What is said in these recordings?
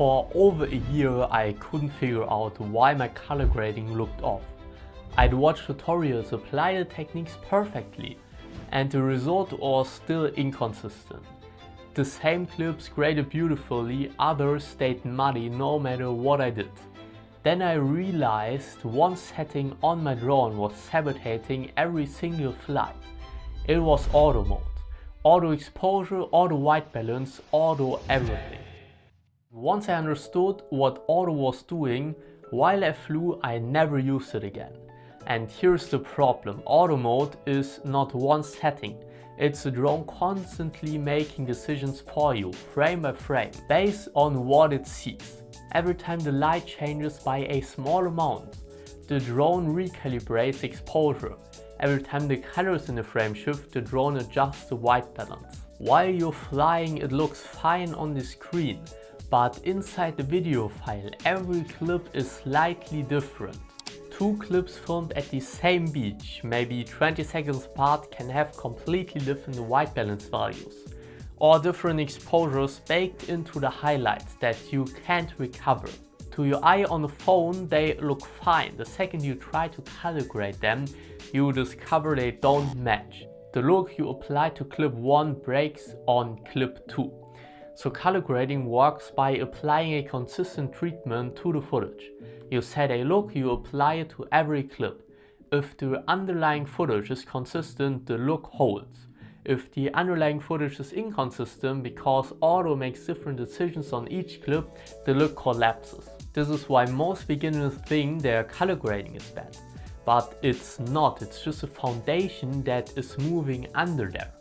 For over a year I couldn't figure out why my color grading looked off. I'd watch tutorials, apply the techniques perfectly, and the result was still inconsistent. The same clips graded beautifully, others stayed muddy no matter what I did. Then I realized one setting on my drone was sabotaging every single flight. It was auto mode. Auto exposure, auto white balance, auto everything. Once I understood what auto was doing, while I flew I never used it again. And here's the problem, auto mode is not one setting, it's the drone constantly making decisions for you, frame by frame, based on what it sees. Every time the light changes by a small amount, the drone recalibrates exposure. Every time the colors in the frame shift, the drone adjusts the white balance. While you're flying it looks fine on the screen, but inside the video file every clip is slightly different. Two clips filmed at the same beach, maybe 20 seconds apart, can have completely different white balance values, or different exposures baked into the highlights that you can't recover. To your eye on the phone they look fine, the second you try to color grade them, you discover they don't match. The look you apply to clip 1 breaks on clip 2. So color grading works by applying a consistent treatment to the footage. You set a look, you apply it to every clip. If the underlying footage is consistent, the look holds. If the underlying footage is inconsistent because auto makes different decisions on each clip, the look collapses. This is why most beginners think their color grading is bad. But it's not, it's just a foundation that is moving under there.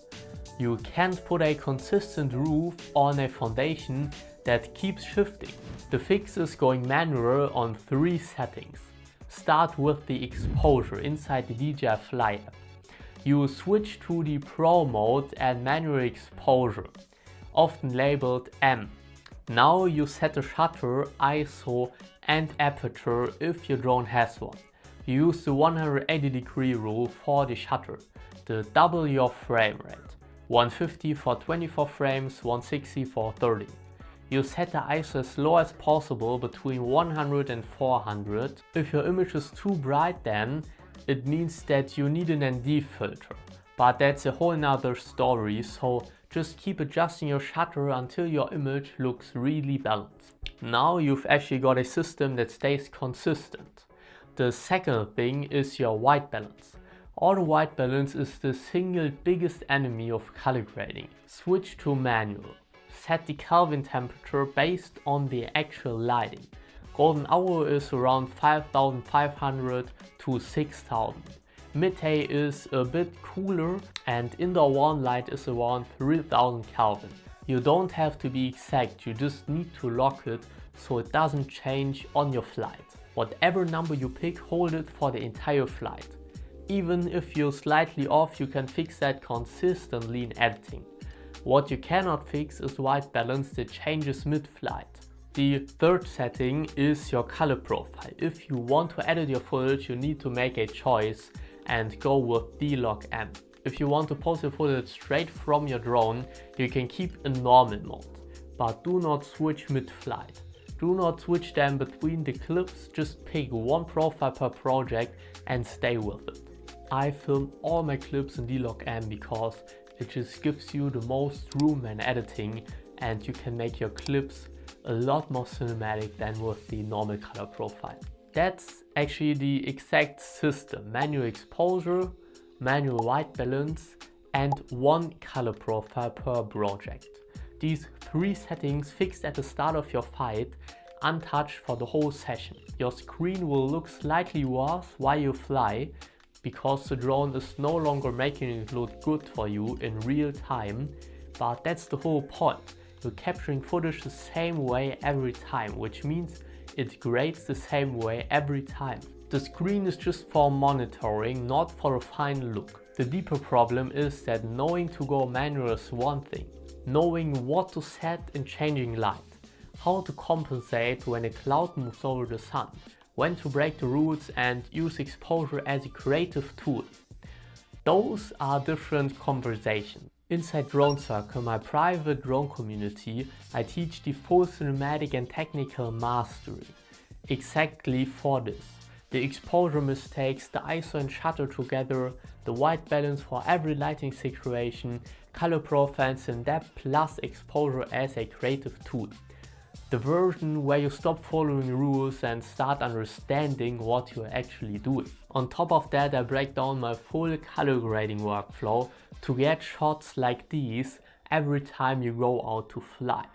You can't put a consistent roof on a foundation that keeps shifting. The fix is going manual on 3 settings. Start with the exposure inside the DJI Fly app. You switch to the Pro mode and manual exposure, often labeled M. Now you set the shutter, ISO and aperture if your drone has one. You use the 180-degree rule for the shutter to double your frame rate. 150 for 24 frames, 160 for 30. You set the ISO as low as possible between 100 and 400. If your image is too bright then it means that you need an ND filter. But that's a whole nother story, so just keep adjusting your shutter until your image looks really balanced. Now you've actually got a system that stays consistent. The second thing is your white balance. Auto white balance is the single biggest enemy of color grading. Switch to manual. Set the Kelvin temperature based on the actual lighting. Golden hour is around 5500 to 6000. Midday is a bit cooler and indoor warm light is around 3000 Kelvin. You don't have to be exact, you just need to lock it so it doesn't change on your flight. Whatever number you pick, hold it for the entire flight. Even if you're slightly off, you can fix that consistently in editing. What you cannot fix is white balance that changes mid-flight. The third setting is your color profile. If you want to edit your footage, you need to make a choice and go with D-Log M. If you want to post your footage straight from your drone, you can keep in normal mode, but do not switch mid-flight. Do not switch them between the clips, just pick one profile per project and stay with it. I film all my clips in D-Log M because it just gives you the most room when editing and you can make your clips a lot more cinematic than with the normal color profile. That's actually the exact system: manual exposure, manual white balance and one color profile per project. These 3 settings fixed at the start of your flight, untouched for the whole session. Your screen will look slightly worse while you fly, because the drone is no longer making it look good for you in real time, but that's the whole point. You're capturing footage the same way every time, which means it grades the same way every time. The screen is just for monitoring, not for a final look. The deeper problem is that knowing to go manual is one thing. Knowing what to set in changing light, how to compensate when a cloud moves over the sun, when to break the rules and use exposure as a creative tool. Those are different conversations. Inside DroneCircle, my private drone community, I teach the full cinematic and technical mastery. Exactly for this. The exposure mistakes, the ISO and shutter together, the white balance for every lighting situation, color profiles in depth plus exposure as a creative tool. The version where you stop following rules and start understanding what you're actually doing. On top of that, I break down my full color grading workflow to get shots like these every time you go out to fly.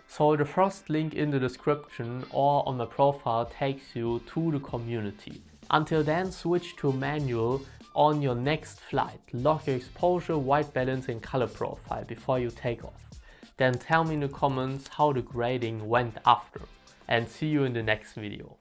So the first link in the description or on my profile takes you to the community. Until then, switch to manual on your next flight. Lock your exposure, white balance and color profile before you take off. Then tell me in the comments how the grading went after. And see you in the next video.